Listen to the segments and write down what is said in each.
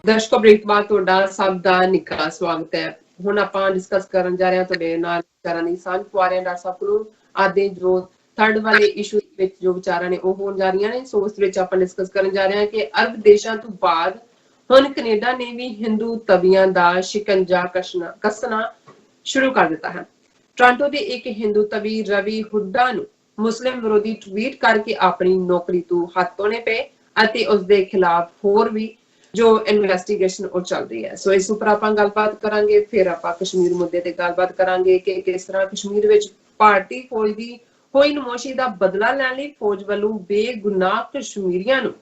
ਦਰਸ਼ਕੋ break ਬਾਅਦ ਤੁਹਾਡਾ ਸਭ ਦਾ ਨਿੱਘਾ ਸਵਾਗਤ ਹੈ। ਹੁਣ ਆਪਾਂ ਡਿਸਕਸ ਕਰਨ ਜਾ ਰਹੇ ਹਾਂ ਤੁਹਾਡੇ ਨਾਲ ਵਿਚਾਰਾਂ ਦੀ ਸਾਂਝ ਪਵਾ ਰਹੇ ਹਾਂ ਡਾਕਟਰ ਸਾਹਿਬ ਕੋਲੋਂ। ਅੱਜ ਦੇ ਜੋ ਥਰਡ ਵਾਲੇ ਇਸ਼ੂ ਵਿੱਚ ਜੋ ਵਿਚਾਰਾਂ ਨੇ ਉਹ ਹੋਣ ਜਾ ਰਹੀਆਂ ਨੇ, ਸੋ ਉਸ ਵਿੱਚ ਆਪਾਂ ਡਿਸਕਸ ਕਰਨ ਜਾ ਰਹੇ ਹਾਂ ਕਿ ਅਰਬ ਦੇਸ਼ਾਂ ਤੋਂ ਬਾਅਦ ਹੁਣ ਕੈਨੇਡਾ ਨੇ ਵੀ ਹਿੰਦੂ ਤਵੀਆਂ ਦਾ ਸ਼ਿਕੰਜਾ ਕੱਸਣਾ ਸ਼ੁਰੂ ਕਰ ਦਿੱਤਾ ਹੈ। ਟੋਰਾਂਟੋ ਦੇ ਇੱਕ ਹਿੰਦੂ ਤਵੀ ਰਵੀ ਹੁੱਡਾ ਨੂੰ ਮੁਸਲਿਮ ਵਿਰੋਧੀ ਟਵੀਟ ਕਰਕੇ ਆਪਣੀ ਨੌਕਰੀ ਤੋਂ ਹੱਥ ਧੋਣੇ ਪਏ ਅਤੇ ਉਸ ਦੇ ਖਿਲਾਫ ਹੋਰ ਵੀ ਜੋ ਇਨਵੈਸਟੀਗੇਸ਼ਨ ਉਹ ਚੱਲ ਰਹੀ ਹੈ। ਸੋ ਇਸ ਉੱਪਰ ਆਪਾਂ ਗੱਲਬਾਤ ਕਰਾਂਗੇ। ਫਿਰ ਆਪਾਂ ਕਸ਼ਮੀਰ ਮੁੱਦੇ ਤੇ ਗੱਲਬਾਤ ਕਰਾਂਗੇ ਕਿ ਕਿਸ ਤਰ੍ਹਾਂ ਕਸ਼ਮੀਰ ਵਿੱਚ ਭਾਰਤੀ ਫੌਜ ਦੀ ਹੋਈ ਨਮੋਸ਼ੀ ਦਾ ਬਦਲਾ ਲੈਣ ਲਈ ਫੌਜ ਵੱਲੋਂ ਬੇਗੁਨਾਹ ਕਸ਼ਮੀਰੀਆਂ ਨੂੰ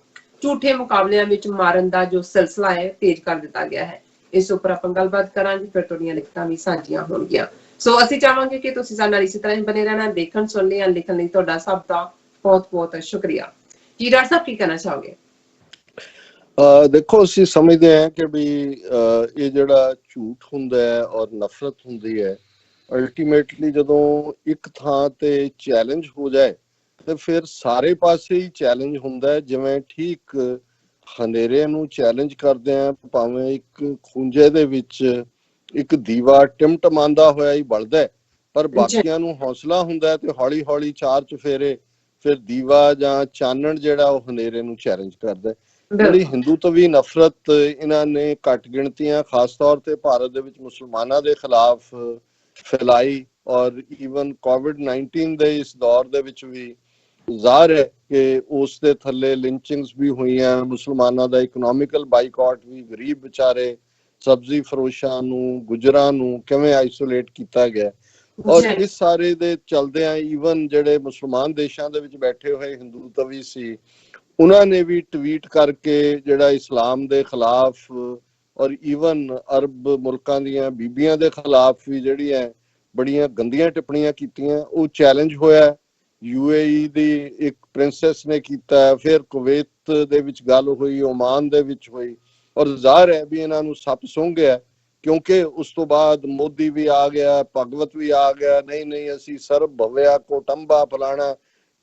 ਝੂਠੇ ਮੁਕਾਬਲਿਆਂ ਵਿੱਚ ਮਾਰਨ ਦਾ ਜੋ ਸਿਲਸਿਲਾ ਹੈ ਤੇਜ਼ ਕਰ ਦਿੱਤਾ ਗਿਆ ਹੈ। ਇਸ ਉੱਪਰ ਆਪਾਂ ਗੱਲਬਾਤ ਕਰਾਂਗੇ, ਫਿਰ ਤੁਹਾਡੀਆਂ ਲਿਖਤਾਂ ਵੀ ਸਾਂਝੀਆਂ ਹੋਣਗੀਆਂ। ਸੋ ਅਸੀਂ ਚਾਹਾਂਗੇ ਕਿ ਤੁਸੀਂ ਸਾਡੇ ਨਾਲ ਇਸੇ ਤਰ੍ਹਾਂ ਹੀ ਬਣੇ ਰਹਿਣਾ। ਦੇਖਣ ਸੁਣਨ ਲਈ ਲਿਖਣ ਲਈ ਤੁਹਾਡਾ ਸਭ ਦਾ ਬਹੁਤ ਬਹੁਤ ਸ਼ੁਕਰੀਆ। ਜੀ ਡਾਕਟਰ ਸਾਹਿਬ ਕੀ ਕਹਿਣਾ ਚਾਹੋਗੇ? ਦੇਖੋ, ਅਸੀਂ ਸਮਝਦੇ ਹਾਂ ਕਿ ਵੀ ਇਹ ਜਿਹੜਾ ਝੂਠ ਹੁੰਦਾ ਹੈ ਔਰ ਨਫ਼ਰਤ ਹੁੰਦੀ ਹੈ, ਅਲਟੀਮੇਟਲੀ ਜਦੋਂ ਇੱਕ ਥਾਂ ਤੇ ਚੈਲੰਜ ਹੋ ਜਾਏ ਤੇ ਫਿਰ ਸਾਰੇ ਪਾਸੇ ਹੀ ਚੈਲੰਜ ਹੁੰਦਾ ਹੈ। ਜਿਵੇਂ ਠੀਕ ਹਨੇਰੇ ਨੂੰ ਚੈਲੰਜ ਕਰਦੇ ਆ, ਭਾਵੇਂ ਇੱਕ ਖੂੰਜੇ ਦੇ ਵਿੱਚ ਇੱਕ ਦੀਵਾ ਟਿਮਟਮਾਂਦਾ ਹੋਇਆ ਹੀ ਬਲਦਾ, ਪਰ ਬਾਕੀਆਂ ਨੂੰ ਹੌਸਲਾ ਹੁੰਦਾ ਤੇ ਹੌਲੀ ਹੌਲੀ ਚਾਰ ਚੁਫੇਰੇ ਫਿਰ ਦੀਵਾ ਜਾਂ ਚਾਨਣ ਜਿਹੜਾ ਉਹ ਹਨੇਰੇ ਨੂੰ ਚੈਲੰਜ ਕਰਦਾ। ਜਿਹੜੀ ਹਿੰਦੂ ਤਵੀ ਨਫ਼ਰਤ ਇਹਨਾਂ ਨੇ ਘੱਟ ਗਿਣਤੀਆਂ ਖਾਸ ਤੌਰ ਤੇ ਭਾਰਤ ਦੇ ਵਿੱਚ ਮੁਸਲਮਾਨਾਂ ਦੇ ਖਿਲਾਫ ਫੈਲਾਈ, ਔਰ ਈਵਨ ਕੋਵਿਡ-19 ਦੇ ਇਸ ਦੌਰ ਦੇ ਵਿੱਚ ਵੀ ਜ਼ਾਹਰ ਹੈ ਕਿ ਉਸ ਦੇ ਥੱਲੇ ਲਿੰਚਿੰਗਸ ਵੀ ਹੋਈਆਂ, ਮੁਸਲਮਾਨਾਂ ਦਾ ਇਕਨੋਮਿਕਲ ਬਾਈਕਾਟ ਵੀ, ਗਰੀਬ ਵਿਚਾਰੇ ਸਬਜ਼ੀ ਫਰੋਸ਼ਾਂ ਨੂੰ, ਗੁਜਰਾਂ ਨੂੰ ਕਿਵੇਂ ਆਈਸੋਲੇਟ ਕੀਤਾ ਗਿਆ। ਔਰ ਇਸ ਸਾਰੇ ਦੇ ਚਲਦਿਆਂ ਈਵਨ ਜਿਹੜੇ ਮੁਸਲਮਾਨ ਦੇਸ਼ਾਂ ਦੇ ਵਿੱਚ ਬੈਠੇ ਹੋਏ ਹਿੰਦੂ ਤਵੀ ਸੀ, ਉਹਨਾਂ ਨੇ ਵੀ ਟਵੀਟ ਕਰਕੇ ਜਿਹੜਾ ਇਸਲਾਮ ਦੇ ਖਿਲਾਫ ਔਰ ਈਵਨ ਅਰਬ ਮੁਲਕਾਂ ਦੀਆਂ ਬੀਬੀਆਂ ਦੇ ਖਿਲਾਫ ਵੀ ਜਿਹੜੀਆਂ ਬੜੀਆਂ ਗੰਦੀਆਂ ਟਿੱਪਣੀਆਂ ਕੀਤੀਆਂ। ਉਹ ਚੈਲੰਜ ਹੋਇਆ। UAE ਦੀ ਇੱਕ ਪ੍ਰਿੰਸੈਸ ਨੇ ਕੀਤਾ, ਫਿਰ ਕੁਵੈਤ ਦੇ ਵਿੱਚ ਗੱਲ ਹੋਈ, ਓਮਾਨ ਦੇ ਵਿੱਚ ਹੋਈ, ਔਰ ਜ਼ਾਹਰ ਹੈ ਵੀ ਇਹਨਾਂ ਨੂੰ ਸੱਪ ਸੁੰਘ ਗਿਆ, ਕਿਉਂਕਿ ਉਸ ਤੋਂ ਬਾਅਦ ਮੋਦੀ ਵੀ ਆ ਗਿਆ, ਭਗਵਤ ਵੀ ਆ ਗਿਆ, ਨਹੀਂ ਅਸੀਂ ਸਰਬ ਭਵਿਆ ਕੋਟੰਬਾ ਫਲਾਣਾ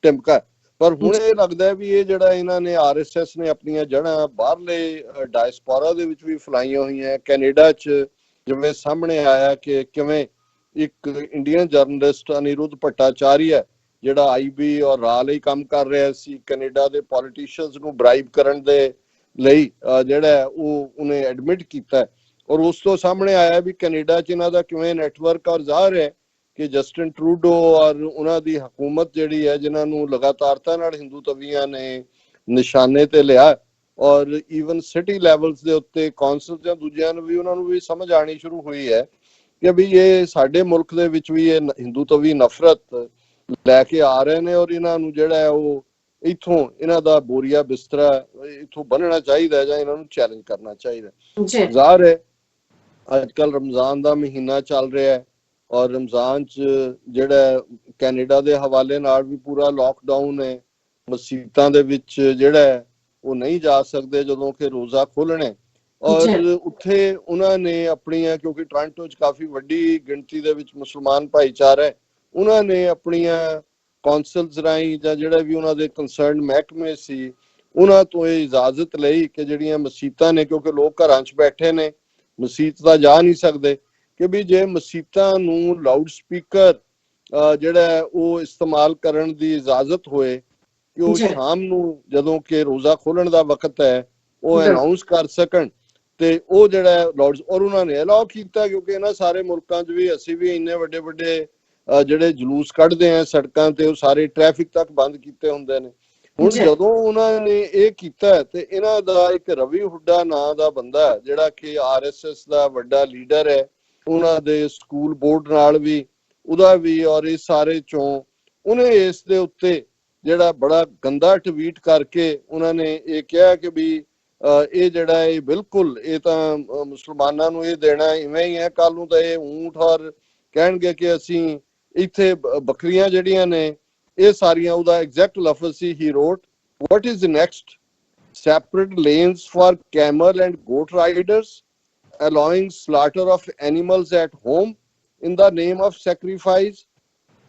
ਟਿਮਕਾ। ਪਰ ਹੁਣ ਇਹ ਲੱਗਦਾ ਵੀ ਇਹ ਜਿਹੜਾ ਇਹਨਾਂ ਨੇ RSS ਨੇ ਆਪਣੀਆਂ ਜੜ੍ਹਾਂ ਬਾਹਰਲੇ ਡਾਇਸਪੋਰਾ ਦੇ ਵਿੱਚ ਵੀ ਫੈਲਾਈਆਂ ਹੋਈਆਂ। ਕੈਨੇਡਾ 'ਚ ਜਿਵੇਂ ਸਾਹਮਣੇ ਆਇਆ ਕਿ ਕਿਵੇਂ ਇੱਕ ਇੰਡੀਅਨ ਜਰਨਲਿਸਟ ਅਨਿਰੁੱਧ ਭੱਟਾਚਾਰੀਆ ਜਿਹੜਾ IB ਔਰ ਰਾਹ ਲਈ ਕੰਮ ਕਰ ਰਿਹਾ ਸੀ, ਕੈਨੇਡਾ ਦੇ ਪੋਲੀਟੀਸ਼ੀਅਨਸ ਨੂੰ ਬ੍ਰਾਈਬ ਕਰਨ ਦੇ ਲਈ ਜਿਹੜਾ ਉਹਨੇ ਐਡਮਿਟ ਕੀਤਾ, ਔਰ ਉਸ ਤੋਂ ਸਾਹਮਣੇ ਆਇਆ ਵੀ ਕੈਨੇਡਾ 'ਚ ਇਹਨਾਂ ਦਾ ਕਿਵੇਂ ਨੈਟਵਰਕ। ਔਰ ਜ਼ਾਹਰ ਹੈ ਕਿ ਜਸਟਿਨ ਟਰੂਡੋ ਔਰ ਉਹਨਾਂ ਦੀ ਹਕੂਮਤ ਜਿਹੜੀ ਹੈ, ਜਿਨ੍ਹਾਂ ਨੂੰ ਲਗਾਤਾਰਤਾ ਨਾਲ ਹਿੰਦੂ ਤਵੀਆਂ ਨੇ ਨਿਸ਼ਾਨੇ ਤੇ ਲਿਆ, ਔਰ ਈਵਨ ਸਿਟੀ ਲੈਵਲਸ ਦੇ ਉੱਤੇ ਕੌਂਸਲ ਜਾਂ ਦੂਜਿਆਂ ਨੂੰ ਵੀ ਉਹਨਾਂ ਨੂੰ ਵੀ ਸਮਝ ਆਣੀ ਸ਼ੁਰੂ ਹੋਈ ਹੈ ਕਿ ਵੀ ਇਹ ਸਾਡੇ ਮੁਲਕ ਦੇ ਵਿੱਚ ਵੀ ਇਹ ਹਿੰਦੂ ਤਵੀ ਨਫ਼ਰਤ ਲੈ ਕੇ ਆ ਰਹੇ ਨੇ, ਔਰ ਇਹਨਾਂ ਨੂੰ ਜਿਹੜਾ ਹੈ ਉਹ ਇੱਥੋਂ ਇਹਨਾਂ ਦਾ ਬੋਰੀਆ ਬਿਸਤਰਾ ਇੱਥੋਂ ਬੰਨਣਾ ਚਾਹੀਦਾ ਜਾਂ ਇਹਨਾਂ ਨੂੰ ਚੈਲੰਜ ਕਰਨਾ ਚਾਹੀਦਾ। ਜ਼ਾਹਰ ਹੈ ਅੱਜ ਕੱਲ ਰਮਜ਼ਾਨ ਦਾ ਮਹੀਨਾ ਚੱਲ ਰਿਹਾ ਹੈ, ਔਰ ਰਮਜ਼ਾਨ 'ਚ ਜਿਹੜਾ ਕੈਨੇਡਾ ਦੇ ਹਵਾਲੇ ਨਾਲ ਵੀ ਪੂਰਾ ਲੋਕਡਾਊਨ ਹੈ। ਮਸੀਤਾਂ ਦੇ ਵਿੱਚ ਜਿਹੜਾ ਉਹ ਨਹੀਂ ਜਾ ਸਕਦੇ ਜਦੋਂ ਕਿ ਰੋਜ਼ਾ ਖੋਲ੍ਹਣਾ, ਔਰ ਉੱਥੇ ਉਹਨਾਂ ਨੇ ਆਪਣੀਆਂ, ਕਿਉਂਕਿ ਟੋਰਾਂਟੋ 'ਚ ਕਾਫੀ ਵੱਡੀ ਗਿਣਤੀ ਦੇ ਵਿੱਚ ਮੁਸਲਮਾਨ ਭਾਈਚਾਰਾ ਹੈ, ਉਹਨਾਂ ਨੇ ਆਪਣੀਆਂ ਕੌਂਸਲਸ ਰਾਹੀਂ ਜਾਂ ਜਿਹੜਾ ਵੀ ਉਹਨਾਂ ਦੇ ਕੰਸਰਨ ਮਹਿਕਮੇ ਸੀ ਉਹਨਾਂ ਤੋਂ ਇਹ ਇਜਾਜ਼ਤ ਲਈ ਕਿ ਜਿਹੜੀਆਂ ਮਸੀਤਾਂ ਨੇ, ਕਿਉਂਕਿ ਲੋਕ ਘਰਾਂ 'ਚ ਬੈਠੇ ਨੇ, ਮਸੀਤ ਤਾਂ ਜਾ ਨਹੀਂ ਸਕਦੇ, ਕਿ ਵੀ ਜੇ ਮਸੀਤਾਂ ਨੂੰ ਲਾਊਡ ਸਪੀਕਰ ਜਿਹੜਾ ਉਹ ਇਸਤੇਮਾਲ ਕਰਨ ਦੀ ਇਜਾਜ਼ਤ ਹੋਏ ਕਿ ਉਹ ਸ਼ਾਮ ਨੂੰ ਜਦੋਂ ਕਿ ਰੋਜ਼ਾ ਖੋਲਣ ਦਾ ਵਕਤ ਹੈ ਉਹ ਅਨਾਉਂਸ ਕਰ ਸਕਣ, ਤੇ ਉਹ ਜਿਹੜਾ ਲਾਊਡ, ਔਰ ਉਹਨਾਂ ਨੇ ਅਲਾਓ ਕੀਤਾ, ਕਿਉਂਕਿ ਇਹਨਾਂ ਸਾਰੇ ਮੁਲਕਾਂ 'ਚ ਵੀ ਅਸੀਂ ਵੀ ਇੰਨੇ ਵੱਡੇ ਵੱਡੇ ਜਿਹੜੇ ਜਲੂਸ ਕੱਢਦੇ ਆ ਸੜਕਾਂ ਤੇ, ਉਹ ਸਾਰੇ ਟ੍ਰੈਫਿਕ ਤੱਕ ਬੰਦ ਕੀਤੇ ਹੁੰਦੇ ਨੇ। ਹੁਣ ਜਦੋਂ ਉਹਨਾਂ ਨੇ ਇਹ ਕੀਤਾ ਤੇ ਇਹਨਾਂ ਦਾ ਇੱਕ ਰਵੀ ਹੁੱਡਾ ਨਾਂ ਦਾ ਬੰਦਾ ਜਿਹੜਾ ਕਿ RSS ਦਾ ਵੱਡਾ ਲੀਡਰ ਹੈ, ਉਹਨਾਂ ਦੇ ਸਕੂਲ ਬੋਰਡ ਨਾਲ ਵੀ ਉਹਦਾ ਵੀ, ਔਰ ਇਸ ਸਾਰੇ ਚੋਂ ਉਹਨੇ ਇਸ ਦੇ ਉੱਤੇ ਜਿਹੜਾ ਬੜਾ ਗੰਦਾ ਟਵੀਟ ਕਰਕੇ ਉਹਨਾਂ ਨੇ ਇਹ ਕਿਹਾ ਕਿ ਵੀ ਇਹ ਜਿਹੜਾ ਇਹ ਬਿਲਕੁਲ ਇਹ ਤਾਂ ਮੁਸਲਮਾਨਾਂ ਨੂੰ ਇਹ ਦੇਣਾ ਇਵੇਂ ਹੀ ਹੈ, ਕੱਲ ਨੂੰ ਤਾਂ ਇਹ ਊਂਠ ਔਰ ਕਹਿਣਗੇ ਕਿ ਅਸੀਂ ਇੱਥੇ ਬੱਕਰੀਆਂ ਜਿਹੜੀਆਂ ਨੇ ਇਹ ਸਾਰੀਆਂ, ਉਹਦਾ ਐਗਜ਼ੈਕਟ ਲਫ਼ਜ਼ ਸੀ, ਹੀ ਰੋਟ what is next, separate lanes for camel and goat riders, allowing slaughter of animals at home in the name of sacrifice,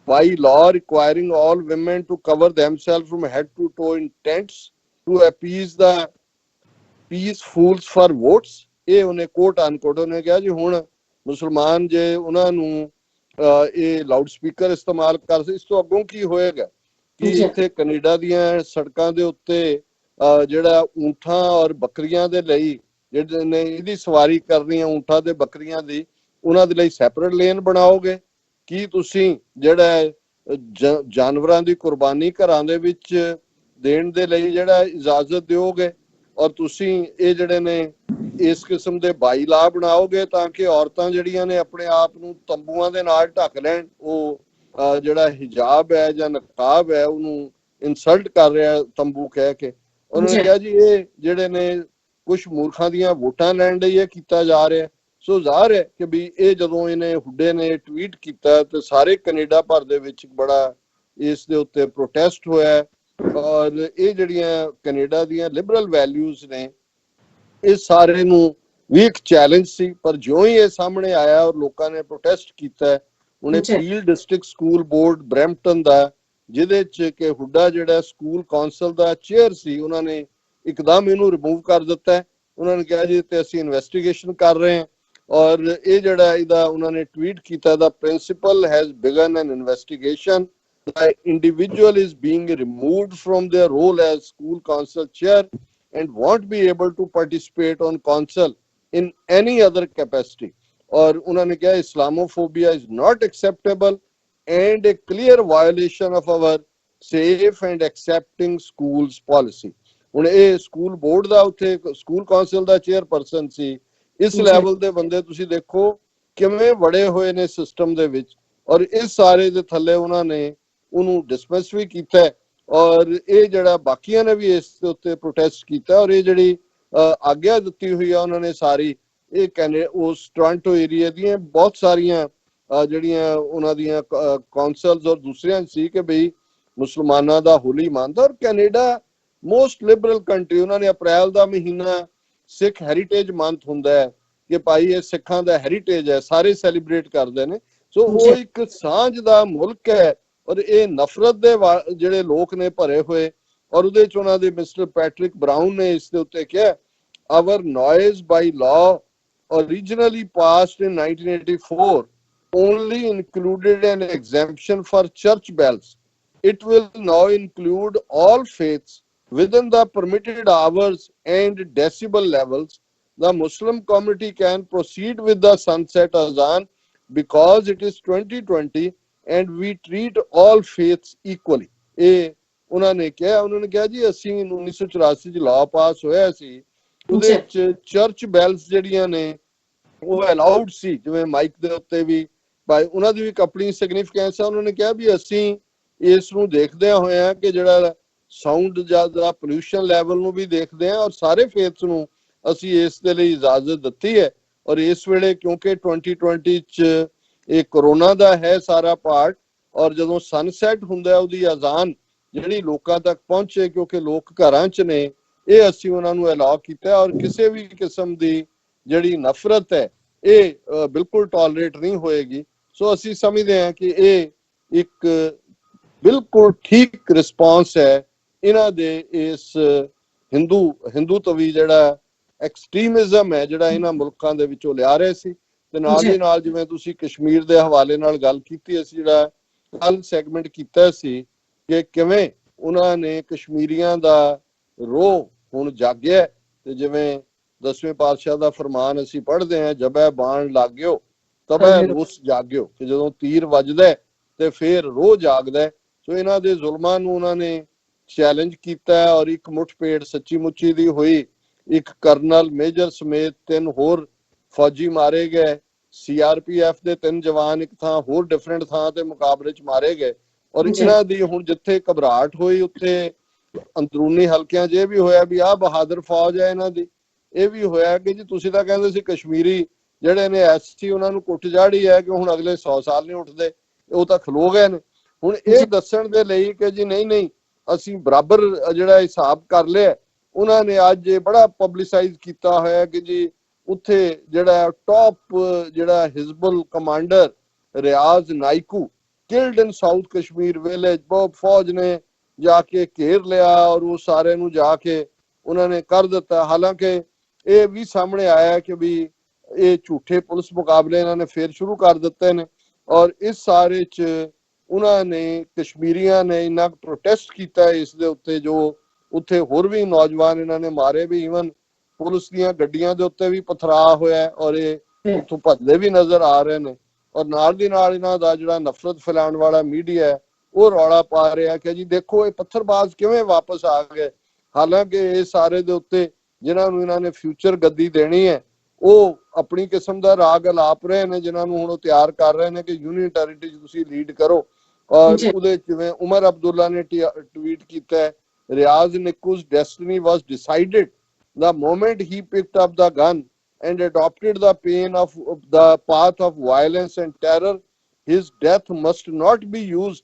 by law requiring all women to cover themselves from head to toe in tents to appease the piece fools for votes, ਇਹ ਉਹਨੇ ਕੋਟ ਅਨਕੋਟ ਉਹਨੇ ਕਿਹਾ ਜੀ ਹੁਣ ਮੁਸਲਮਾਨ ਜੇ ਉਹਨਾਂ ਨੂੰ ਇਹ ਲਾਊਡ ਸਪੀਕਰ ਇਸਤੇਮਾਲ ਕਰ ਇਸ ਤੋਂ ਅੱਗੋਂ ਕੀ ਹੋਏਗਾ ਕਿ ਇੱਥੇ ਕੈਨੇਡਾ ਦੀਆਂ ਸੜਕਾਂ ਦੇ ਉੱਤੇ ਜਿਹੜਾ ਊਂਠਾਂ ਔਰ ਬੱਕਰੀਆਂ ਦੇ ਲਈ ਜਿਹੜੇ ਨੇ ਇਹਦੀ ਸਵਾਰੀ ਕਰਨੀ ਊਂਠਾਂ ਤੇ ਬੱਕਰੀਆਂ ਦੀ, ਉਹਨਾਂ ਦੇ ਲਈ ਸੈਪਰੇਟ ਲੇਨ ਬਣਾਓਗੇ? ਕੀ ਤੁਸੀਂ ਜਿਹੜਾ ਜਾਨਵਰਾਂ ਦੀ ਕੁਰਬਾਨੀ ਘਰਾਂ ਦੇ ਵਿੱਚ ਦੇਣ ਦੇ ਲਈ ਜਿਹੜਾ ਇਜਾਜ਼ਤ ਦਿਓਗੇ? ਔਰ ਤੁਸੀਂ ਇਹ ਜਿਹੜੇ ਨੇ ਇਸ ਕਿਸਮ ਦੇ ਬਾਈ ਲਾ ਬਣਾਓਗੇ ਤਾਂ ਕਿ ਔਰਤਾਂ ਜਿਹੜੀਆਂ ਨੇ ਆਪਣੇ ਆਪ ਨੂੰ ਤੰਬੂਆਂ ਦੇ ਨਾਲ ਢੱਕ ਲੈਣ, ਉਹ ਜਿਹੜਾ ਹਿਜਾਬ ਹੈ ਜਾਂ ਨਕਾਬ ਹੈ ਉਹਨੂੰ ਇਨਸਲਟ ਕਰ ਰਿਹਾ ਤੰਬੂ ਕਹਿ ਕੇ। ਉਹਨਾਂ ਨੇ ਕਿਹਾ ਜੀ ਇਹ ਜਿਹੜੇ ਨੇ ਕੁਝ ਮੂਰਖਾਂ ਦੀਆਂ ਵੋਟਾਂ ਲੈਣ ਲਈ ਇਹ ਕੀਤਾ ਜਾ ਰਿਹਾ। ਸੋ ਜ਼ਾਹਰ ਹੈ ਕਿ ਵੀ ਇਹ ਜਦੋਂ ਇਹਨੇ ਹੁੱਡੇ ਨੇ ਟਵੀਟ ਕੀਤਾ ਤੇ ਸਾਰੇ ਕੈਨੇਡਾ ਭਰ ਦੇ ਵਿੱਚ ਬੜਾ ਇਸ ਦੇ ਉੱਤੇ ਪ੍ਰੋਟੈਸਟ ਹੋਇਆ। ਔਰ ਇਹ ਜਿਹੜੀਆਂ ਕੈਨੇਡਾ ਦੀਆਂ ਲਿਬਰਲ ਵੈਲਿਊਜ਼ ਨੇ ਇਹ ਸਾਰੇ ਨੂੰ ਵੀ ਇੱਕ ਚੈਲੰਜ ਸੀ, ਪਰ ਜਿਉਂ ਹੀ ਇਹ ਸਾਹਮਣੇ ਆਇਆ ਔਰ ਲੋਕਾਂ ਨੇ ਪ੍ਰੋਟੈਸਟ ਕੀਤਾ, ਉਹਨੇ Peel district school board Brampton ਦਾ, ਜਿਹਦੇ ਚ ਕਿ ਹੁੱਡਾ ਜਿਹੜਾ ਸਕੂਲ ਕੌਂਸਲ ਦਾ ਚੇਅਰ ਸੀ, ਉਹਨਾਂ ਨੇ ਇੱਕਦਮ ਇਹਨੂੰ ਰਿਮੂਵ ਕਰ ਦਿੱਤਾ। ਉਹਨਾਂ ਨੇ ਕਿਹਾ ਜੀ ਤੇ ਅਸੀਂ ਇਨਵੈਸਟੀਗੇਸ਼ਨ ਕਰ ਰਹੇ ਹਾਂ। ਔਰ ਇਹ ਜਿਹੜਾ ਇਹਦਾ ਉਹਨਾਂ ਨੇ ਟਵੀਟ ਕੀਤਾ, the principal has begun an investigation, the individual is being removed from their role as school council chair and won't be able to participate on council in any other capacity. और उन्होंने कहा Islamophobia is not acceptable and a clear violation of our safe and accepting schools policy. ਹੁਣ ਇਹ school board ਦਾ ਉੱਥੇ school council ਦਾ chairperson ਸੀ। ਇਸ level ਦੇ ਬੰਦੇ ਤੁਸੀਂ ਦੇਖੋ ਕਿਵੇਂ ਵੜੇ ਹੋਏ ਨੇ ਸਿਸਟਮ ਦੇ ਵਿੱਚ, ਔਰ ਇਸ ਸਾਰੇ ਦੇ ਥੱਲੇ ਉਹਨਾਂ ਨੇ ਉਹਨੂੰ ਡਿਸਮਿਸ ਵੀ ਕੀਤਾ। ਔਰ ਇਹ ਜਿਹੜਾ ਬਾਕੀਆਂ ਨੇ ਵੀ ਇਸ ਦੇ ਉੱਤੇ ਪ੍ਰੋਟੈਸਟ ਕੀਤਾ। ਔਰ ਇਹ ਜਿਹੜੀ ਆਗਿਆ ਦਿੱਤੀ ਹੋਈ ਆ ਉਹਨਾਂ ਨੇ ਸਾਰੀ, ਇਹ ਕਹਿੰਦੇ ਉਸ ਟੋਰਾਂਟੋ ਏਰੀਆ ਦੀਆਂ ਬਹੁਤ ਸਾਰੀਆਂ ਜਿਹੜੀਆਂ ਉਹਨਾਂ ਦੀਆਂ ਕਾਉਂਸਲਸ ਔਰ ਦੂਸਰਿਆਂ ਸੀ ਕਿ ਬਈ ਮੁਸਲਮਾਨਾਂ ਦਾ ਹੋਲੀ ਮੰਨਦਾ। ਔਰ ਕੈਨੇਡਾ ਮੋਸਟ ਲਿਬਰਲ ਕੰਟਰੀ, ਉਹਨਾਂ ਨੇ ਅਪ੍ਰੈਲ ਦਾ ਮਹੀਨਾ ਸਿੱਖ ਹੈਰੀਟੇਜ ਮੰਥ ਹੁੰਦਾ ਹੈ ਕਿ ਭਾਈ ਇਹ ਸਿੱਖਾਂ ਦਾ ਹੈਰੀਟੇਜ ਹੈ, ਸਾਰੇ ਸੈਲੀਬ੍ਰੇਟ ਕਰਦੇ ਨੇ। ਸੋ ਉਹ ਇੱਕ ਸਾਂਝ ਦਾ ਮੁਲਕ ਹੈ। ਔਰ ਇਹ ਨਫ਼ਰਤ ਦੇ ਜਿਹੜੇ ਲੋਕ ਨੇ ਭਰੇ ਹੋਏ, ਔਰ ਉਹਦੇ ਚ ਉਹਨਾਂ ਦੇ ਮਿਸਟਰ ਪੈਟਰਿਕ ਬਰਾਊਨ ਨੇ ਇਸ ਦੇ ਉੱਤੇ ਕਿਹਾ, our noise by law originally passed in 1984 only included an exemption for church bells. It will now include all faiths within the permitted hours and decibel levels. The Muslim community can proceed with the sunset azan because it is 2020 and we treat all faiths equally. ਇਹ ਉਹਨਾਂ ਨੇ ਕਿਹਾ ਜੀ ਅਸੀਂ 1984 ਚ law ਪਾਸ ਹੋਇਆ ਸੀ, ਉਹਦੇ ਚ ਚਰਚ ਬੈਲਸ ਜਿਹੜੀਆਂ ਨੇ ਉਹ ਅਲਾਉਡ ਸੀ, ਜਿਵੇਂ ਮਾਈਕ ਦੇ ਉੱਤੇ ਵੀ ਭਾਈ ਉਹਨਾਂ ਦੀ ਵੀ ਇੱਕ ਆਪਣੀ ਸਿਗਨੀਫੀਕੈਂਸ ਹੈ। ਉਹਨਾਂ ਨੇ ਕਿਹਾ ਵੀ ਅਸੀਂ ਇਸ ਨੂੰ ਦੇਖਦਿਆਂ ਹੋਇਆ ਕਿ ਜਿਹੜਾ ਸਾਊਂਡ ਜ਼ਿਆਦਾ ਪੋਲਿਊਸ਼ਨ ਲੈਵਲ ਨੂੰ ਵੀ ਦੇਖਦੇ ਹਾਂ, ਔਰ ਸਾਰੇ ਫੇਥਸ ਨੂੰ ਅਸੀਂ ਇਸ ਦੇ ਲਈ ਇਜਾਜ਼ਤ ਦਿੱਤੀ ਹੈ। ਔਰ ਇਸ ਵੇਲੇ ਕਿਉਂਕਿ 2020 ਚ ਇਹ ਕਰੋਨਾ ਦਾ ਹੈ ਸਾਰਾ ਪਾਰਟ, ਔਰ ਜਦੋਂ ਸਨਸੈਟ ਹੁੰਦਾ ਉਹਦੀ ਅਜ਼ਾਨ ਜਿਹੜੀ ਲੋਕਾਂ ਤੱਕ ਪਹੁੰਚੇ, ਕਿਉਂਕਿ ਲੋਕ ਘਰਾਂ ਚ ਨੇ, ਇਹ ਅਸੀਂ ਉਹਨਾਂ ਨੂੰ ਅਲਾਉ ਕੀਤਾ। ਔਰ ਕਿਸੇ ਵੀ ਕਿਸਮ ਦੀ ਜਿਹੜੀ ਨਫ਼ਰਤ ਹੈ ਇਹ ਬਿਲਕੁਲ ਟੋਲਰੇਟ ਨਹੀਂ ਹੋਏਗੀ। ਸੋ ਅਸੀਂ ਸਮਝਦੇ ਹਾਂ ਕਿ ਇਹ ਇੱਕ ਬਿਲਕੁਲ ਠੀਕ ਰਿਸਪੌਂਸ ਹੈ ਇਹਨਾਂ ਦੇ ਇਸ ਹਿੰਦੂਤਵੀ ਜਿਹੜਾ ਐਕਸਟ੍ਰੀਮਿਜ਼ਮ ਹੈ ਜਿਹੜਾ ਇਹਨਾਂ ਮੁਲਕਾਂ ਦੇ ਵਿੱਚੋਂ ਲਿਆ ਰਹੇ ਸੀ। ਤੇ ਨਾਲ ਦੀ ਨਾਲ ਜਿਵੇਂ ਤੁਸੀਂ ਕਸ਼ਮੀਰ ਦੇ ਹਵਾਲੇ ਨਾਲ ਗੱਲ ਕੀਤੀ, ਅਸੀਂ ਜਿਹੜਾ ਕੱਲ ਸੈਗਮੈਂਟ ਕੀਤਾ ਸੀ ਕਿ ਕਿਵੇਂ ਉਹਨਾਂ ਨੇ ਕਸ਼ਮੀਰੀਆਂ ਦਾ ਰੋਹ ਹੁਣ ਜਾਗਿਆ। ਤੇ ਜਿਵੇਂ 10ਵੇਂ ਪਾਤਸ਼ਾਹ ਦਾ ਫਰਮਾਨ ਅਸੀਂ ਪੜ੍ਹਦੇ ਹਾਂ, ਜਬੈ ਬਾਣ ਲਾਗਿਓ ਤਬੈ ਰੋਸ ਜਾਗਿਓ, ਕਿ ਜਦੋਂ ਤੀਰ ਵੱਜਦਾ ਤੇ ਫੇਰ ਰੋਹ ਜਾਗਦਾ। ਸੋ ਇਹਨਾਂ ਦੇ ਜ਼ੁਲਮਾਂ ਨੂੰ ਉਹਨਾਂ ਨੇ ਚੈਲੰਜ ਕੀਤਾ ਔਰ ਇੱਕ ਮੁੱਠਭੇੜ ਸੱਚੀ ਮੁੱਚੀ ਦੀ ਹੋਈ। ਇੱਕ ਕਰਨਲ ਮੇਜਰ ਸਮੇਤ 3 ਹੋਰ ਫੌਜੀ ਮਾਰੇ ਗਏ। CRPF ਦੇ 3 ਜਵਾਨ ਇੱਕ ਥਾਂ ਹੋਰ ਡਿਫਰੈਂਟ ਥਾਂ ਤੇ ਮੁਕਾਬਲੇ ਚ ਮਾਰੇ ਗਏ। ਔਰ ਇਹਨਾਂ ਦੀ ਹੁਣ ਜਿੱਥੇ ਘਬਰਾਹਟ ਹੋਈ ਉੱਥੇ ਅੰਦਰੂਨੀ ਹਲਕਿਆਂ 'ਚ ਇਹ ਵੀ ਹੋਇਆ ਵੀ ਆਹ ਬਹਾਦਰ ਫੌਜ ਹੈ ਇਹਨਾਂ ਦੀ। ਇਹ ਵੀ ਹੋਇਆ ਕਿ ਜੀ ਤੁਸੀਂ ਤਾਂ ਕਹਿੰਦੇ ਸੀ ਕਸ਼ਮੀਰੀ ਜਿਹੜੇ ਨੇ SC ਉਹਨਾਂ ਨੂੰ ਕੁੱਟ ਜਾੜੀ ਹੈ ਕਿ ਹੁਣ ਅਗਲੇ 100 ਸਾਲ ਨਹੀਂ ਉੱਠਦੇ, ਉਹ ਤਾਂ ਖਲੋ ਗਏ ਨੇ। ਹੁਣ ਇਹ ਦੱਸਣ ਦੇ ਲਈ ਕਿ ਜੀ ਨਹੀਂ ਅਸੀਂ ਬਰਾਬਰ ਜਿਹੜਾ ਹਿਸਾਬ ਕਰ ਲਿਆ, ਉਹਨਾਂ ਨੇ ਅੱਜ ਇਹ ਬੜਾ ਪਬਲਿਸਾਈਜ਼ ਕੀਤਾ ਹੋਇਆ ਕਿ ਜੀ ਉੱਥੇ ਜਿਹੜਾ ਟੌਪ ਜਿਹੜਾ ਹਿਜ਼ਬੁਲ ਕਮਾਂਡਰ ਰਿਆਜ਼ ਨਾਇਕੂ ਕਿਲਡ ਇਨ ਸਾਊਥ ਕਸ਼ਮੀਰ ਵਿਲੇਜ, ਬਹੁਤ ਫੌਜ ਨੇ ਜਾ ਕੇ ਘੇਰ ਲਿਆ ਔਰ ਉਹ ਸਾਰੇ ਨੂੰ ਜਾ ਕੇ ਉਹਨਾਂ ਨੇ ਕਰ ਦਿੱਤਾ। ਹਾਲਾਂਕਿ ਇਹ ਵੀ ਸਾਹਮਣੇ ਆਇਆ ਕਿ ਵੀ ਇਹ ਝੂਠੇ ਪੁਲਿਸ ਮੁਕਾਬਲੇ ਇਹਨਾਂ ਨੇ ਫੇਰ ਸ਼ੁਰੂ ਕਰ ਦਿੱਤੇ ਨੇ। ਔਰ ਇਸ ਸਾਰੇ 'ਚ ਉਹਨਾਂ ਨੇ ਕਸ਼ਮੀਰੀਆਂ ਨੇ ਇੰਨਾ ਪ੍ਰੋਟੈਸਟ ਕੀਤਾ ਇਸ ਦੇ ਉੱਤੇ, ਜੋ ਉੱਥੇ ਹੋਰ ਵੀ ਨੌਜਵਾਨ ਇਹਨਾਂ ਨੇ ਮਾਰੇ ਵੀ, ਈਵਨ ਪੁਲਿਸ ਦੀਆਂ ਗੱਡੀਆਂ ਦੇ ਉੱਤੇ ਵੀ ਪਥਰਾ ਹੋਇਆ ਔਰ ਇਹ ਉੱਥੋਂ ਭੱਜਦੇ ਵੀ ਨਜ਼ਰ ਆ ਰਹੇ ਨੇ। ਔਰ ਨਾਲ ਦੀ ਨਾਲ ਇਹਨਾਂ ਦਾ ਜਿਹੜਾ ਨਫ਼ਰਤ ਫੈਲਾਉਣ ਵਾਲਾ ਮੀਡੀਆ ਹੈ ਉਹ ਰੌਲਾ ਪਾ ਰਿਹਾ ਕਿ ਜੀ ਦੇਖੋ ਇਹ ਪੱਥਰਬਾਜ਼ ਕਿਵੇਂ ਵਾਪਸ ਆ ਗਏ, ਹਾਲਾਂਕਿ ਇਹ ਸਾਰੇ ਦੇ ਉੱਤੇ ਜਿਨ੍ਹਾਂ ਨੂੰ ਇਹਨਾਂ ਨੇ ਫਿਊਚਰ ਗੱਦੀ ਦੇਣੀ ਹੈ ਉਹ ਆਪਣੀ ਕਿਸਮ ਦਾ ਰਾਗ ਅਲਾਪ ਰਹੇ ਨੇ, ਜਿਨ੍ਹਾਂ ਨੂੰ ਹੁਣ ਉਹ ਤਿਆਰ ਕਰ ਰਹੇ ਨੇ ਕਿ ਯੂਨੀਅਨ ਟੈਰੀਟਰੀ ਤੁਸੀਂ ਲੀਡ ਕਰੋ। ਔਰ ਉਹਦੇ ਜਿਵੇਂ ਉਮਰ ਅਬਦੁੱਲਾ ਨੇ ਟਵੀਟ ਕੀਤਾ ਹੈ, ਰਿਆਜ਼ ਨਿੱਕੂ's destiny was decided the moment he picked up the gun and adopted the pain of the path of violence and terror. His death must not be used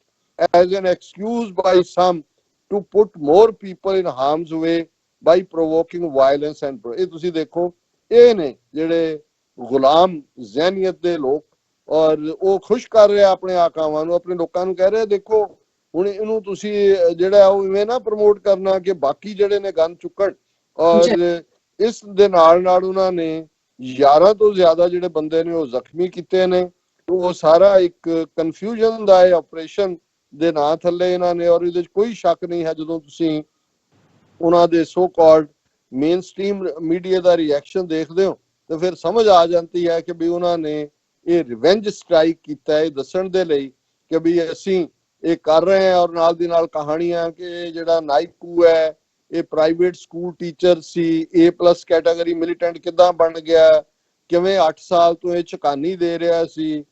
as an excuse by some to put more people in harm's way by provoking violence and ਇਹ ਤੁਸੀਂ ਦੇਖੋ ਇਹ ਨੇ ਜਿਹੜੇ ਗੁਲਾਮ ਜ਼ਹਿਨੀਅਤ ਦੇ ਲੋਕ, ਔਰ ਉਹ ਖੁਸ਼ ਕਰ ਰਿਹਾ ਆਪਣੇ ਆਕਾਵਾਂ ਨੂੰ, ਆਪਣੇ ਲੋਕਾਂ ਨੂੰ ਕਹਿ ਰਿਹਾ ਦੇਖੋ ਹੁਣ ਇਹਨੂੰ ਤੁਸੀਂ ਜਿਹੜਾ ਉਹ ਇਵੇਂ ਨਾ ਪ੍ਰਮੋਟ ਕਰਨਾ ਕਿ ਬਾਕੀ ਜਿਹੜੇ ਨੇ ਗਨ ਚੁੱਕਣ। ਔਰ ਇਸ ਦੇ ਨਾਲ ਨਾਲ ਉਹਨਾਂ ਨੇ 11 ਤੋਂ ਜ਼ਿਆਦਾ ਜਿਹੜੇ ਬੰਦੇ ਨੇ ਉਹ ਜ਼ਖਮੀ ਕੀਤੇ ਨੇ। ਉਹ ਸਾਰਾ ਇੱਕ ਕਨਫਿਊਜ਼ਨ ਦਾ ਇਹ ਆਪਰੇਸ਼ਨ ਦੇ ਨਾਂ ਥੱਲੇ ਇਹਨਾਂ ਨੇ, ਔਰ ਇਹਦੇ 'ਚ ਕੋਈ ਸ਼ੱਕ ਨਹੀਂ ਹੈ ਜਦੋਂ ਤੁਸੀਂ ਉਹਨਾਂ ਦੇ so called mainstream media ਦਾ ਰਿਐਕਸ਼ਨ ਦੇਖਦੇ ਹੋ ਤੇ ਫਿਰ ਸਮਝ ਆ ਜਾਂਦੀ ਹੈ ਕਿ ਵੀ ਉਹਨਾਂ ਨੇ ਇਹ ਰਿਵੈਂਜ ਸਟ੍ਰਾਈਕ ਕੀਤਾ ਹੈ ਦੱਸਣ ਦੇ ਲਈ ਕਿ ਵੀ ਅਸੀਂ ਇਹ ਕਰ ਰਹੇ ਹਾਂ। ਔਰ ਨਾਲ ਦੀ ਨਾਲ ਕਹਾਣੀਆਂ ਕਿ ਜਿਹੜਾ ਨਾਇਕੂ ਹੈ ਇਹ private school teacher C, A+ category militant ਕਿੱਦਾਂ ਬਣ ਗਿਆ, ਕਿਵੇਂ 8 ਸਾਲ ਤੋਂ ਇਹ ਝਕਾਨੀ ਦੇ ਰਿਹਾ ਸੀ,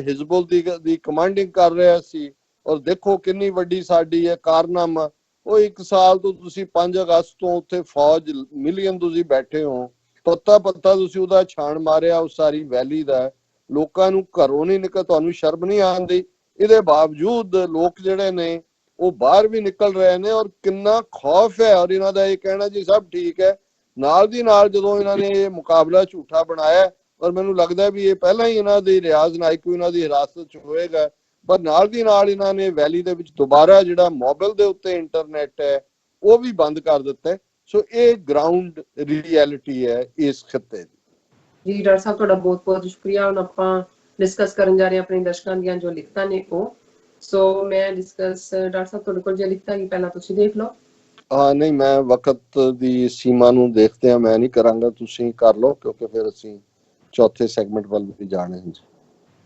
ਹਿਜ਼ਬੁਲ ਦੀ ਕਮਾਂਡਿੰਗ ਕਰ ਰਿਹਾ ਸੀ, ਔਰ ਦੇਖੋ ਕਿੰਨੀ ਵੱਡੀ ਸਾਡੀ ਹੈ ਕਾਰਨਾਮਾ। ਉਹ 1 ਸਾਲ ਤੋਂ ਤੁਸੀਂ 5 ਅਗਸਤ ਤੋਂ ਉੱਥੇ ਫੌਜ ਮਿਲੀਅਨ ਤੁਸੀਂ ਬੈਠੇ ਹੋ, ਪੱਤਾ ਤੁਸੀਂ ਉਹਦਾ ਛਾਣ ਮਾਰਿਆ ਉਸ ਸਾਰੀ ਵੈਲੀ ਦਾ, ਲੋਕਾਂ ਨੂੰ ਘਰੋਂ ਨਹੀਂ ਨਿਕਲ, ਤੁਹਾਨੂੰ ਸ਼ਰਮ ਨਹੀਂ ਆਉਂਦੀ। ਇਹਦੇ ਬਾਵਜੂਦ ਲੋਕ ਜਿਹੜੇ ਨੇ ਉਹ ਬਾਹਰ ਵੀ ਨਿਕਲ ਰਹੇ ਨੇ ਔਰ ਕਿੰਨਾ ਖੌਫ ਹੈ। ਔਰ ਇਹਨਾਂ ਦਾ ਇਹ ਕਹਿਣਾ ਜੀ ਸਭ ਠੀਕ ਹੈ, ਨਾਲ ਦੀ ਨਾਲ ਜਦੋਂ ਇਹਨਾਂ ਨੇ ਇਹ ਮੁਕਾਬਲਾ ਝੂਠਾ ਬਣਾਇਆ, ਔਰ ਮੈਨੂੰ ਲੱਗਦਾ ਵੀ ਇਹ ਪਹਿਲਾਂ ਹੀ ਇਹਨਾਂ ਦੀ ਰਿਆਜ਼ ਨਾਇਕੂ ਇਹਨਾਂ ਦੀ ਹਿਰਾਸਤ 'ਚ ਹੋਏਗਾ, ਪਰ ਨਾਲ ਦੀ ਨਾਲ ਇਹਨਾਂ ਨੇ ਵੈਲੀ ਦੇ ਵਿੱਚ ਦੁਬਾਰਾ ਜਿਹੜਾ ਮੋਬਾਈਲ ਦੇ ਉੱਤੇ ਇੰਟਰਨੈਟ ਹੈ ਉਹ ਵੀ ਬੰਦ ਕਰ ਦਿੱਤਾ ਹੈ। ਸੋ ਇਹ ਗਰਾਊਂਡ ਰਿਐਲਿਟੀ ਹੈ ਇਸ ਖਿੱਤੇ ਦੀ। ਜੀ ਡਾਕਟਰ ਸਾਹਿਬ ਤੁਹਾਡਾ ਬਹੁਤ ਬਹੁਤ ਸ਼ੁਕਰੀਆ। ਹੁਣ ਆਪਾਂ ਡਿਸਕਸ ਕਰਨ ਜਾ ਰਹੇ ਆਪਣੇ ਦਰਸ਼ਕਾਂ ਦੀਆਂ ਜੋ ਲਿਖਤਾਂ ਨੇ ਉਹ, ਸੋ ਮੈਂ ਡਿਸਕਸ ਡਾਕਟਰ ਸਾਹਿਬ ਤੁਹਾਡੇ ਕੋਲ ਜੇ ਲਿਖਤਾਂ ਹੀ ਪਹਿਲਾਂ ਤੁਸੀਂ ਦੇਖ ਲਓ। ਨਹੀਂ, ਮੈਂ ਵਕਤ ਦੀ ਸੀਮਾ ਨੂੰ ਦੇਖਦੇ ਆ ਮੈਂ ਨਹੀਂ ਕਰਾਂਗਾ, ਤੁਸੀਂ ਕਰ ਲਓ ਕਿਉਂਕਿ ਫਿਰ ਅਸੀਂ ਚੌਥੇ ਸੈਗਮੈਂਟ ਵੱਲ ਵੀ ਜਾਣੇ ਹਾਂ।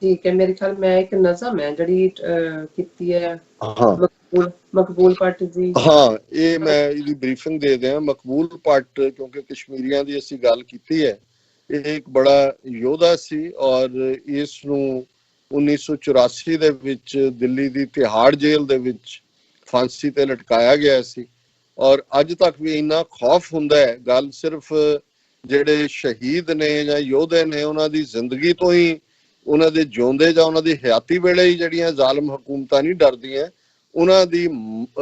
ਠੀਕ ਹੈ, ਮੇਰੇ ਖਿਆਲ ਮੈਂ ਇੱਕ ਨਜ਼ਮ ਹੈ ਜਿਹੜੀ ਕੀਤੀ ਹੈ ਮਕਬੂਲ ਭੱਟ ਜੀ। ਇਹ ਮੈਂ ਇਹਦੀ ਬਰੀਫਿੰਗ ਦੇ ਦਿਆਂ। ਮਕਬੂਲ ਭੱਟ ਕਿਉਂਕਿ ਕਸ਼ਮੀਰੀਆਂ ਦੀ ਅਸੀਂ ਗੱਲ ਕੀਤੀ ਹੈ, ਇਹ ਇੱਕ ਬੜਾ ਯੋਧਾ ਸੀ ਔਰ ਇਸ ਨੂੰ 1984 ਦੇ ਵਿੱਚ ਦਿੱਲੀ ਦੀ ਤਿਹਾੜ ਜੇਲ੍ਹ ਦੇ ਵਿੱਚ ਫਾਂਸੀ ਤੇ ਲਟਕਾਇਆ ਗਿਆ ਸੀ। ਔਰ ਅੱਜ ਤੱਕ ਵੀ ਇੰਨਾ ਖੌਫ ਹੁੰਦਾ ਹੈ, ਗੱਲ ਸਿਰਫ ਜਿਹੜੇ ਸ਼ਹੀਦ ਨੇ ਜਾਂ ਯੋਧੇ ਨੇ ਉਹਨਾਂ ਦੀ ਜ਼ਿੰਦਗੀ ਤੋਂ ਹੀ, ਉਹਨਾਂ ਦੇ ਜਿਉਂਦੇ ਜਾਂ ਉਹਨਾਂ ਦੀ ਹਯਾਤੀ ਵੇਲੇ ਹੀ ਜਿਹੜੀਆਂ ਜ਼ਾਲਮ ਹਕੂਮਤਾਂ ਨਹੀਂ ਡਰਦੀਆਂ, ਉਹਨਾਂ ਦੀ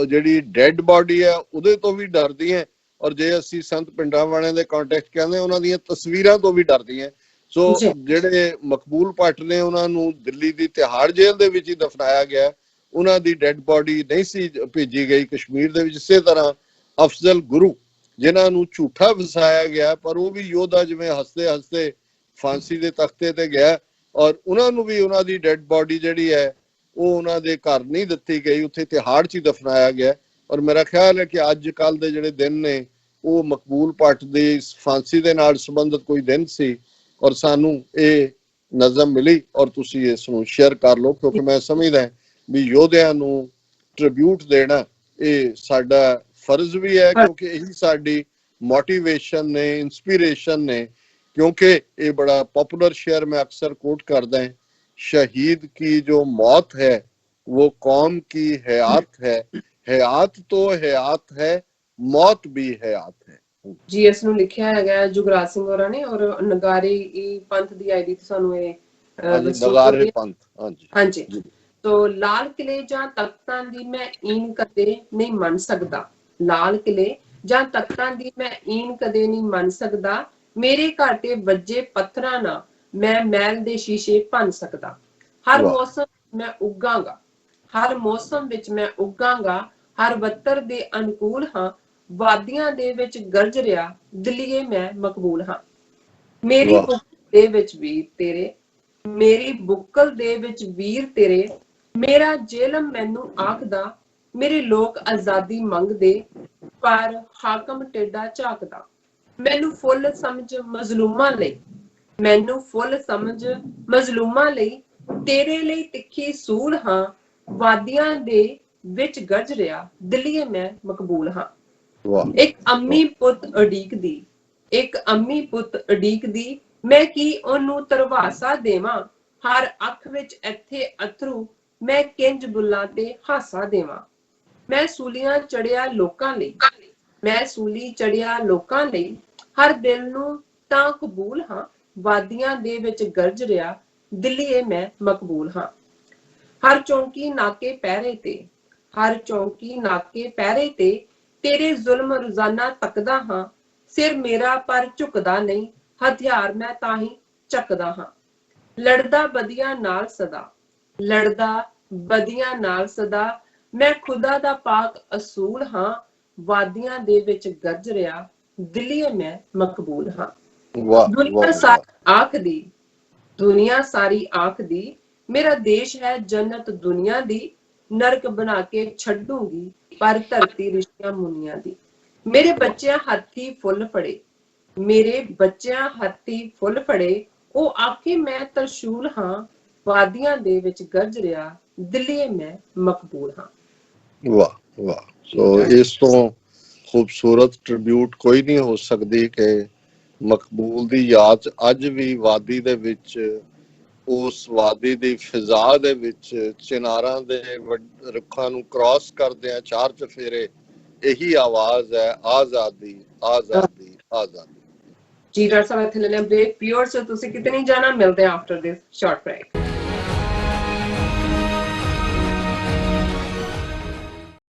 ਜਿਹੜੀ ਡੈਡ ਬਾਡੀ ਹੈ ਉਹਦੇ ਤੋਂ ਵੀ ਡਰਦੀਆਂ। ਔਰ ਜੇ ਅਸੀਂ ਸੰਤ ਪਿੰਡਾਂ ਵਾਲਿਆਂ ਦੇ ਕੰਟੈਕਟ ਕਹਿੰਦੇ ਉਹਨਾਂ ਦੀਆਂ ਤਸਵੀਰਾਂ ਤੋਂ ਵੀ ਡਰਦੀਆਂ। ਸੋ ਜਿਹੜੇ ਮਕਬੂਲ ਭੱਟ ਨੇ ਉਹਨਾਂ ਨੂੰ ਦਿੱਲੀ ਦੀ ਤਿਹਾੜ ਜੇਲ੍ਹ ਦੇ ਵਿੱਚ ਹੀ ਦਫਨਾਇਆ ਗਿਆ, ਉਹਨਾਂ ਦੀ ਡੈਡ ਬਾਡੀ ਨਹੀਂ ਸੀ ਭੇਜੀ ਗਈ ਕਸ਼ਮੀਰ ਦੇ ਵਿੱਚ। ਇਸੇ ਤਰ੍ਹਾਂ ਅਫਜ਼ਲ ਗੁਰੂ ਜਿਨ੍ਹਾਂ ਨੂੰ ਝੂਠਾ ਵਸਾਇਆ ਗਿਆ, ਪਰ ਉਹ ਵੀ ਯੋਧਾ ਜਿਵੇਂ ਹੱਸਦੇ ਹੱਸਦੇ ਫਾਂਸੀ ਦੇ ਤਖਤੇ ਤੇ ਗਿਆ, ਔਰ ਉਹਨਾਂ ਨੂੰ ਵੀ ਉਹਨਾਂ ਦੀ ਡੈਡ ਬਾਡੀ ਜਿਹੜੀ ਹੈ ਉਹ ਉਹਨਾਂ ਦੇ ਘਰ ਨਹੀਂ ਦਿੱਤੀ ਗਈ, ਉੱਥੇ ਤਿਹਾੜ 'ਚ ਹੀ ਦਫਨਾਇਆ ਗਿਆ। ਔਰ ਮੇਰਾ ਖਿਆਲ ਹੈ ਕਿ ਅੱਜ ਕੱਲ ਦੇ ਜਿਹੜੇ ਦਿਨ ਨੇ ਉਹ ਮਕਬੂਲ ਭੱਟ ਦੀ ਫਾਂਸੀ ਦੇ ਨਾਲ ਸੰਬੰਧਿਤ ਕੋਈ ਦਿਨ ਸੀ ਔਰ ਸਾਨੂੰ ਇਹ ਨਜ਼ਮ ਮਿਲੀ ਔਰ ਤੁਸੀਂ ਇਸ ਨੂੰ ਸ਼ੇਅਰ ਕਰ ਲਓ ਕਿਉਂਕਿ ਮੈਂ ਸਮਝਦਾ ਵੀ ਯੋਧਿਆਂ ਨੂੰ ਟ੍ਰਿਬਿਊਟ ਦੇਣਾ ਇਹ ਸਾਡਾ ਫਰਜ਼ ਵੀ ਹੈ, ਕਿਉਂਕਿ ਇਹੀ ਸਾਡੀ ਮੋਟੀਵੇਸ਼ਨ ਨੇ, ਇੰਸਪੀਰੇਸ਼ਨ ਨੇ। क्योंकि ये बड़ा पॉपुलर शेयर में अक्सर कोट करते हैं, शहीद की जो मौत है वो कौम की हयात है, हयात तो हयात है, मौत भी हयात है। जी इस ਨੂੰ ਲਿਖਿਆ ਹੈਗਾ ਜੁਗਰਾਜ ਸਿੰਘ ਹੋਰਾਂ ਨੇ ਔਰ ਨਗਾਰੇ ਪੰਥ ਦੀ ਆਈਡੀ ਤੇ ਸਾਨੂੰ ਇਹ ਨਗਾਰੇ ਪੰਥ। ਹਾਂਜੀ तो लाल किले ਜਾਂ ਤਖਤਾਂ ਦੀ ਮੈਂ ਈਨ ਕਦੇ ਨਹੀਂ ਮੰਨ ਸਕਦਾ, ਲਾਲ ਕਿਲੇ ਜਾਂ ਤਖਤਾਂ ਦੀ ਮੈਂ ਈਨ ਕਦੇ ਨਹੀਂ ਮੰਨ ਸਕਦਾ, ਮੇਰੇ ਘਾਟੇ ਵੱਜੇ ਪੱਥਰਾਂ ਨਾਲ ਮੈਂ ਮਹਿਲ ਦੇ ਸ਼ੀਸ਼ੇ ਭੰਨ ਸਕਦਾ, ਹਰ ਮੌਸਮ ਮੈਂ ਉੱਗਾਂਗਾ, ਹਰ ਮੌਸਮ ਵਿੱਚ ਮੈਂ ਉੱਗਾਂਗਾ, ਹਰ ਬੱਤਰ ਦੇ ਅਨੁਕੂਲ ਹਾਂ, ਵਾਦੀਆਂ ਦੇ ਵਿੱਚ ਗਰਜ ਰਿਹਾ, ਦਿੱਲੀਏ ਮੈਂ ਮਕਬੂਲ ਹਾਂ। ਮੇਰੀ ਵਾਹ। ਬੁੱਕਲ ਦੇ ਵਿੱਚ ਵੀਰ ਤੇਰੇ, ਮੇਰੀ ਬੁੱਕਲ ਦੇ ਵਿੱਚ ਵੀਰ ਤੇਰੇ, ਮੇਰਾ ਜੇਲਮ ਮੈਨੂੰ ਆਖਦਾ, ਮੇਰੇ ਲੋਕ ਆਜ਼ਾਦੀ ਮੰਗਦੇ, ਪਰ ਹਾਕਮ ਟੇਡਾ ਝਾਕਦਾ। ਮੈਨੂੰ ਫੁੱਲ ਸਮਝ ਮਜ਼ਲੂਮਾਂ ਲਈ, ਮੈਨੂੰ ਫੁੱਲ ਸਮਝ ਮਜ਼ਲੂਮਾਂ ਲਈ, ਤੇਰੇ ਲਈ ਤਿੱਖੀ ਸੂਲ ਹਾਂ, ਵਾਦੀਆਂ ਦੇ ਵਿੱਚ ਗਰਜ ਰਿਹਾ, ਦਿੱਲੀਏ ਮੈਂ ਮਕਬੂਲ ਹਾਂ। ਵਾਹ। ਇੱਕ ਅੰਮੀ ਪੁੱਤ ਉਡੀਕਦੀ, ਇੱਕ ਅੰਮੀ ਪੁੱਤ ਉਡੀਕਦੀ, ਮੈਂ ਕੀ ਉਹਨੂੰ ਤਰਵਾਸਾ ਦੇਵਾਂ, ਹਰ ਅੱਖ ਵਿੱਚ ਇੱਥੇ ਅਥਰੂ, ਮੈਂ ਕਿੰਜ ਬੁੱਲਾਂ ਤੇ ਹਾਸਾ ਦੇਵਾਂ। ਮੈਂ ਸੂਲੀਆਂ ਚੜਿਆ ਲੋਕਾਂ ਲਈ, ਮੈਂ ਸੂਲੀ ਚੜਿਆ ਲੋਕਾਂ ਲਈ, ਹਰ ਦਿਲ ਨੂੰ ਤਾਂ ਕਬੂਲ ਹਾਂ, ਵਾਦੀਆਂ ਦੇ ਵਿੱਚ ਗਰਜ ਰਿਹਾ, ਦਿੱਲੀਏ ਮੈਂ ਮਕਬੂਲ ਹਾਂ। ਹਰ ਚੌਂਕੀ ਨਾਕੇ ਪਹਿਰੇ ਤੇ, ਹਰ ਚੌਂਕੀ ਨਾਕੇ ਪਹਿਰੇ ਤੇ, ਤੇਰੇ ਜ਼ੁਲਮ ਰੋਜ਼ਾਨਾ ਤੱਕਦਾ ਹਾਂ, ਸਿਰ ਮੇਰਾ ਪਰ ਝੁਕਦਾ ਨਹੀਂ, ਹਥਿਆਰ ਮੈਂ ਤਾਂ ਹੀ ਚੱਕਦਾ ਹਾਂ। ਲੜਦਾ ਬਦੀਆਂ ਨਾਲ ਸਦਾ, ਲੜਦਾ ਬਦੀਆਂ ਨਾਲ ਸਦਾ, ਮੈਂ ਖੁਦਾ ਦਾ ਪਾਕ ਅਸੂਲ ਹਾਂ, ਵਾਦੀਆਂ ਦੇ ਵਿੱਚ ਗਰਜ ਰਿਹਾ, ਦਿੱਲੀਏ ਮੈਂ ਮਕਬੂਲ ਹਾਂ। ਵਾਹ ਦੁਨੀਆ ਵਾਹ। ਸਾਰੀ ਆਖਦੀ, ਦੁਨੀਆ ਸਾਰੀ ਆਖਦੀ, ਮੇਰਾ ਦੇਸ਼ ਹੈ ਜੰਨਤ ਦੁਨੀਆ ਦੀ, ਨਰਕ ਬਣਾ ਕੇ ਛੱਡੂਗੀ ਪਰ ਧਰਤੀ ਰਿਸ਼ਤਿਆਂ ਮੁਨੀਆਂ ਦੀ। ਮੇਰੇ ਬੱਚਿਆਂ ਹੱਥੀ ਫੁੱਲ ਫੜੇ, ਮੇਰੇ ਬੱਚਿਆਂ ਹੱਥੀ ਫੁੱਲ ਫੜੇ, ਉਹ ਆਖੇ ਮੈਂ ਤਰਸ਼ੂਲ ਹਾਂ, ਵਾਦੀਆਂ ਦੇ ਵਿੱਚ ਗਰਜ ਰਿਹਾ, ਦਿੱਲੀਏ ਮੈਂ ਮਕਬੂਲ ਹਾਂ। ਵਾਹ ਵਾਹ। ਸੋ ਇਸ ਤੋਂ ਖੂਬਸੂਰਤ ਟ੍ਰਿਬਿਊਟ ਕੋਈ ਨਹੀਂ ਹੋ ਸਕਦੀ ਕਿ ਮਕਬੂਲ ਦੀ ਯਾਦ ਅੱਜ ਵੀ ਵਾਦੀ ਦੇ ਵਿੱਚ, ਉਸ ਵਾਦੀ ਦੀ ਫਿਜ਼ਾ ਦੇ ਵਿੱਚ, ਚਿਨਾਰਾਂ ਦੇ ਰੁੱਖਾਂ ਨੂੰ ਕ੍ਰਾਸ ਕਰਦੇ ਆ ਚਾਰ ਚਫੇਰੇ, ਇਹੀ ਆਵਾਜ਼ ਹੈ, ਆਜ਼ਾਦੀ ਆਜ਼ਾਦੀ ਆਜ਼ਾਦੀ। ਜੀ ਡਾਕਟਰ ਸਾਹਿਬ, ਇੱਥੇ ਲੈਣੇ ਬ੍ਰੇਕ। ਵਿਊਅਰਸ ਤੁਸੀਂ ਕਿਤੇ ਨਹੀਂ ਜਾਣਾ, ਮਿਲਦੇ हैं आफ्टर दिस शॉर्ट ब्रेक।